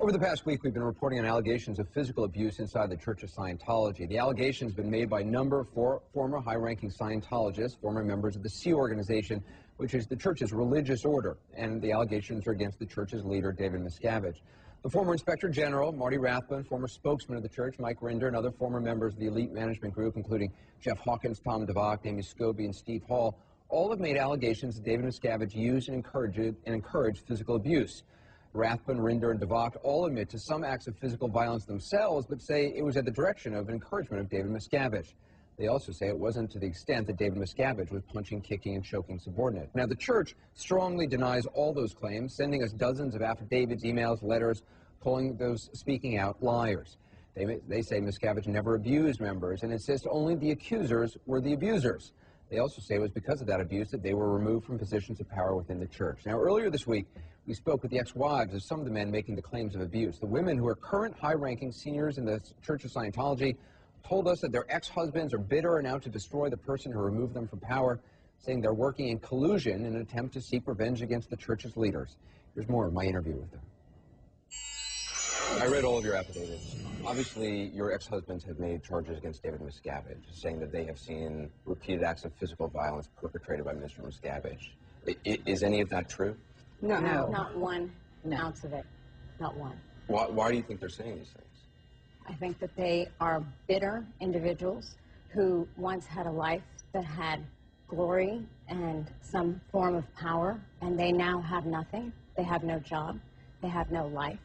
Over the past week, we've been reporting on allegations of physical abuse inside the Church of Scientology. The allegations have been made by a number of former high-ranking Scientologists, former members of the Sea organization, which is the church's religious order, and the allegations are against the church's leader, David Miscavige. The former Inspector General, Marty Rathbun, former spokesman of the church, Mike Rinder, and other former members of the elite management group, including Jeff Hawkins, Tom DeVock, Amy Scobie, and Steve Hall, all have made allegations that David Miscavige used and encouraged physical abuse. Rathbun, Rinder, and DeVock all admit to some acts of physical violence themselves, but say it was at the direction of and encouragement of David Miscavige. They also say it wasn't to the extent that David Miscavige was punching, kicking, and choking subordinates. Now, the church strongly denies all those claims, sending us dozens of affidavits, emails, letters, calling those speaking out liars. They say Miscavige never abused members and insist only the accusers were the abusers. They also say it was because of that abuse that they were removed from positions of power within the church. Now, earlier this week, we spoke with the ex-wives of some of the men making the claims of abuse. The women, who are current high-ranking seniors in the Church of Scientology, told us that their ex-husbands are bitter and out to destroy the person who removed them from power, saying they're working in collusion in an attempt to seek revenge against the church's leaders. Here's more of my interview with them. I read all of your affidavits. Obviously, your ex-husbands have made charges against David Miscavige, saying that they have seen repeated acts of physical violence perpetrated by Mr. Miscavige. Is any of that true? No, not one ounce of it. Not one. Why do you think they're saying these things? I think that they are bitter individuals who once had a life that had glory and some form of power, and they now have nothing. They have no job. They have no life.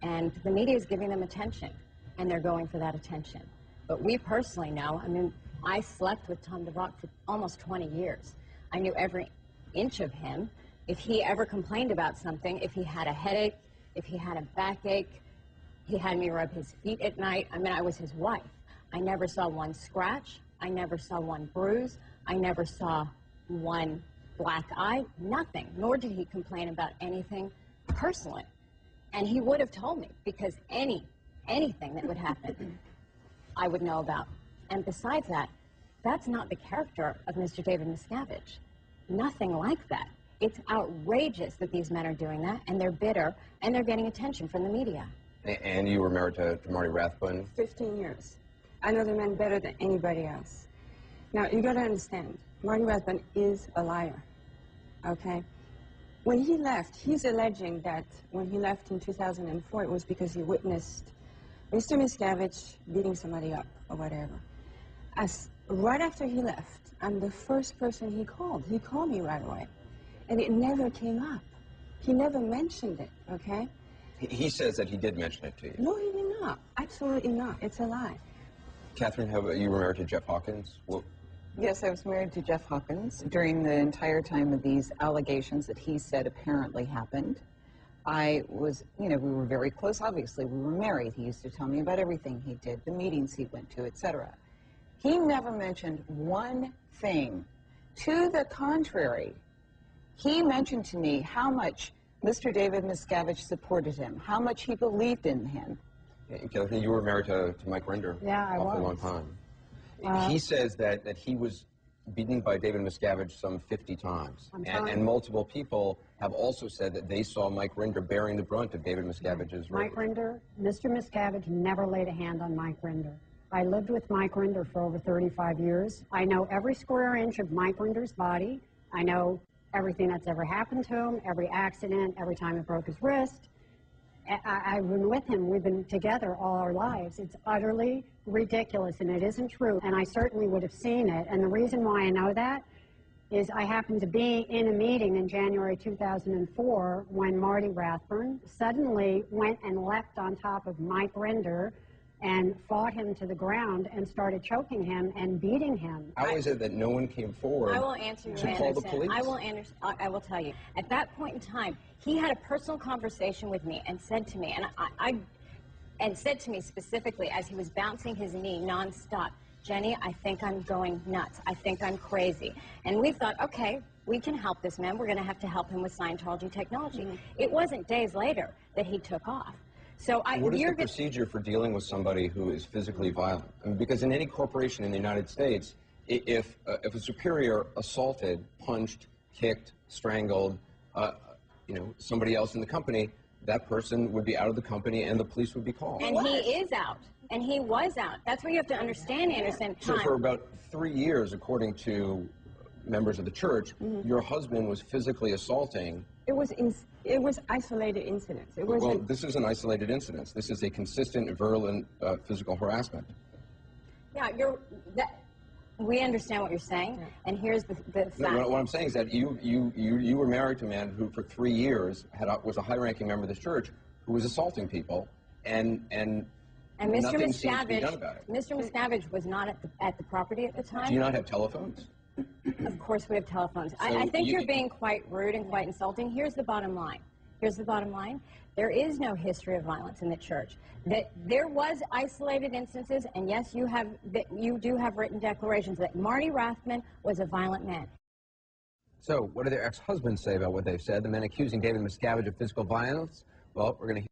And the media is giving them attention, and they're going for that attention. But we personally know, I mean, I slept with Tom DeVock for almost 20 years. I knew every inch of him. If he ever complained about something, if he had a headache, if he had a backache, he had me rub his feet at night. I mean, I was his wife. I never saw one scratch. I never saw one bruise. I never saw one black eye, nothing. Nor did he complain about anything personally. And he would have told me, because anything that would happen, I would know about. And besides that, that's not the character of Mr. David Miscavige. Nothing like that. It's outrageous that these men are doing that, and they're bitter, and they're getting attention from the media. And you were married to Marty Rathbun? 15 years. I know the man better than anybody else. Now, you got to understand, Marty Rathbun is a liar, okay? When he left, he's alleging that when he left in 2004, it was because he witnessed Mr. Miscavige beating somebody up or whatever. Right after he left, I'm the first person he called. He called me right away. And it never came up. He never mentioned it, okay? He says that he did mention it to you. No, he did not. Absolutely not. It's a lie. Catherine, you were married to Jeff Hawkins? Yes, I was married to Jeff Hawkins during the entire time of these allegations that he said apparently happened. I was, we were very close, obviously. We were married. He used to tell me about everything he did, the meetings he went to, etc. He never mentioned one thing. To the contrary, he mentioned to me how much Mr. David Miscavige supported him, how much he believed in him. Catherine, you were married to Mike Rinder. Yeah, I was. For a long time. He says that he was beaten by David Miscavige some 50 times. And multiple people have also said that they saw Mike Rinder bearing the brunt of David Miscavige's Mike Rinder, Mr. Miscavige never laid a hand on Mike Rinder. I lived with Mike Rinder for over 35 years. I know every square inch of Mike Rinder's body. I know everything that's ever happened to him, every accident, every time he broke his wrist. I've been with him. We've been together all our lives. It's utterly ridiculous, and it isn't true. And I certainly would have seen it. And the reason why I know that is I happened to be in a meeting in January 2004 when Marty Rathbun suddenly went and leapt on top of Mike Rinder and fought him to the ground and started choking him and beating him. How is it that no one came forward I will answer you, to call the police? I will tell you. At that point in time, he had a personal conversation with me and said to me, and said to me specifically as he was bouncing his knee nonstop, Jenny, I think I'm going nuts. I think I'm crazy. And we thought, okay, we can help this man. We're going to have to help him with Scientology technology. It wasn't days later that he took off. So what is the procedure for dealing with somebody who is physically violent? I mean, because in any corporation in the United States, if a superior assaulted, punched, kicked, strangled, somebody else in the company, that person would be out of the company and the police would be called. And he is out. And he was out. That's what you have to understand, Anderson. So for about 3 years, according to members of the church, your husband was physically assaulting. It was isolated incidents. It was Well, this is an isolated incident. This is a consistent, virulent physical harassment. Yeah, we understand what you're saying, and here's the fact. No, what I'm saying is that you were married to a man who, for 3 years, was a high-ranking member of this church who was assaulting people, and Mr. nothing seems to be done Miscavige, about it. Mr. Miscavige was not at the property at the time. Do you not have telephones? Of course we have telephones. I think you're being quite rude and quite insulting. Here's the bottom line. Here's the bottom line. There is no history of violence in the church. That there was isolated instances, and yes, you do have written declarations that Marty Rathman was a violent man. So, what do their ex-husbands say about what they've said? The men accusing David Miscavige of physical violence? Well, we're going to